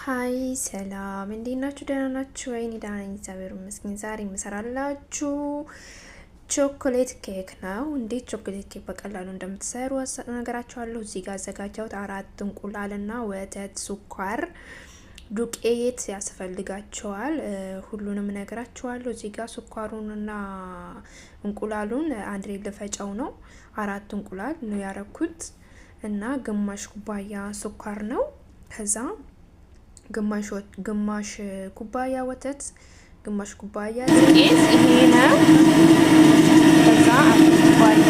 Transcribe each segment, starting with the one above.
ሃይ ሰላም እንዴት ናችሁ? ደህና ናችሁ ወይ? እኔ ደህና ነኝ እግዚአብሔር ይመስገን። ዛሬ የምሰራላችሁ ቾኮሌት ኬክ ነው። እንዴት ቾኮሌት ኬክ በቀላሉ እንደምትሰሩ ነገራችኋለሁ። እዚህ ጋር አዘጋጀሁት 4 እንቁላልና ወተት፣ ስኳር፣ ዱቄት ያስፈልጋቸዋል። ሁሉንም ነገራችኋለሁ። እዚህ ጋር ስኳሩንና እንቁላሉን አንድ ላይ ልፈጨው ነው። 4 እንቁላል ነው ያረኩት እና ግማሽ ኩባያ ስኳር ነው። ከዛ ግማሽ ኩባያ ወተት፣ ግማሽ ኩባያ ዱቄት ይሄ ነው። ከዛ ኩባያ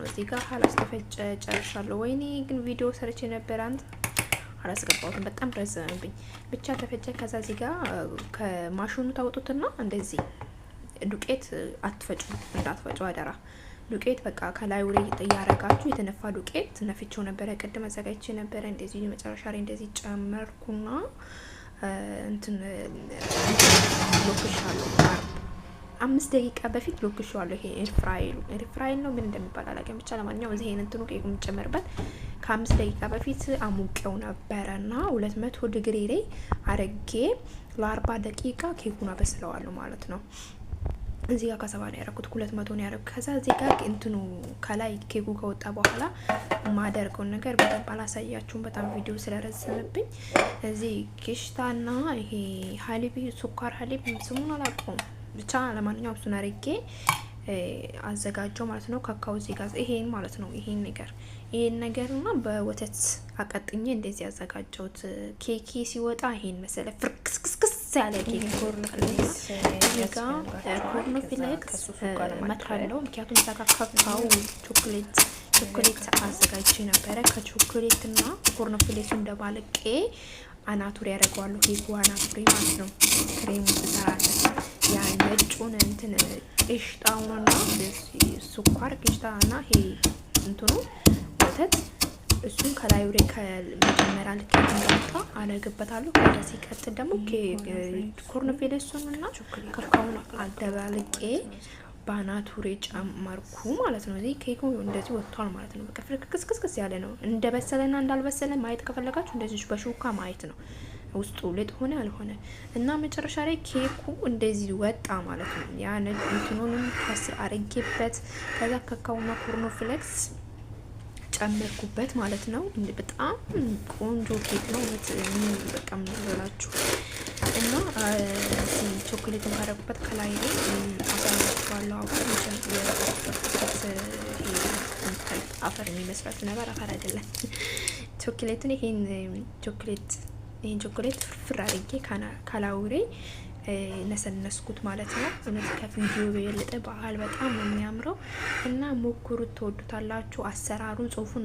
እዚህ ጋር አላስተፈጨ ጨርሻለሁ። ወይኔ ግን ቪዲዮ ሰርቼ ነበር አንተ አላስገባሁትም፣ በጣም ረዘመብኝ። ብቻ ተፈጨ። ከዛ እዚህ ጋር ከማሽኑ ታውጡትና እንደዚህ ዱቄት አትፈጩ፣ እንዳትፈጩ አደራ። ዱቄት በቃ ከላይ ወሬ ያረጋችሁ የተነፋ ዱቄት ነፍቼው ነበረ፣ ቅድም አዘጋጅቼ ነበረ። እንደዚህ መጨረሻ ላይ እንደዚህ ጨመርኩና እንትን ሎክሻለሁ 5 ደቂቃ በፊት ሎክሻለሁ። ይሄ ኤርፍራይል ነው ምን እንደሚባል አላውቅም። ብቻ ለማንኛውም እዚህ እንትኑ ኬክ የምጨምርበት ከ5 ደቂቃ በፊት አሙቄው ነበረና 200 ዲግሪ ላይ አረጌ ለ40 ደቂቃ ኬኩን አበስለዋለሁ ማለት ነው። እዚህ ጋር ከሰባ ነው ያደረኩት 200 ነው ያደረኩት። ከዛ እዚህ ጋር እንትኑ ከላይ ኬኩ ከወጣ በኋላ ማደርገውን ነገር በደንብ አላሳያችሁም፣ በጣም ቪዲዮ ስለረዘመብኝ። እዚህ ቂሽታና ይሄ ሀሊብ ስኳር ሀሊብ ስሙን አላውቀውም፣ ብቻ ለማንኛውም እሱን አድርጌ አዘጋጀው ማለት ነው። ካካው እዚህ ጋር ይሄን ማለት ነው። ይሄን ነገርና በወተት አቀጥኜ እንደዚህ ያዘጋጀውት ኬኪ ሲወጣ ይሄን መሰለ ፍርክስክስክስ ያለ ኬክ ኮርኖፍሌክስ መታለው። ምክንያቱም ካካው ቾኮሌት አዘጋጅቼ ነበረ። ከቾኮሌትና ኮርኖፍሌክሱ እንደባለቄ አናቱሪ ያደርገዋለሁ። ኬኩ አናቱሪ ማለት ነው። ክሬሙ ትሰራለች። ያ ነጩን እንትን ቂሽጣውንና ስኳር ቂሽጣና ይሄ እንትኑ ወተት እሱን ከላዩ ላይ ከመጀመሪያ ልክ እንደወጣ አለግበታለሁ። ከዛ ሲቀጥል ደግሞ ኮርኖፍሌክሱንና ካካውን አደባልቄ ባናቱሬ ጨመርኩ ማለት ነው። እዚህ ኬኩ እንደዚህ ወጥቷል ማለት ነው። በቃ ፍርክስክስክስ ያለ ነው። እንደበሰለና እንዳልበሰለ ማየት ከፈለጋችሁ እንደዚህ በሹካ ማየት ነው፣ ውስጡ ልጥ ሆነ አልሆነ እና መጨረሻ ላይ ኬኩ እንደዚህ ወጣ ማለት ነው። ያን እንትኑንም ከስር አረጌበት ከዛ ካካውና ኮርኖፍሌክስ ጨመርኩበት ማለት ነው። በጣም ቆንጆ ኬክ ነው። በቃ ምንላችሁ እና እዚህ ቾኮሌቱን ካደረጉበት ከላይ ላይ አሳያችኋለሁ። አፈር የሚመስላችሁ ነገር አፈር አይደለም። ቾኮሌቱን ይሄን ቾኮሌት ፍርፍር አድርጌ ካላውሬ ነሰነስኩት ማለት ነው። እውነት ከቪዲዮ የበለጠ በዓል በጣም ነው የሚያምረው እና ሞክሩት፣ ትወዱታላችሁ። አሰራሩን ጽሁፉን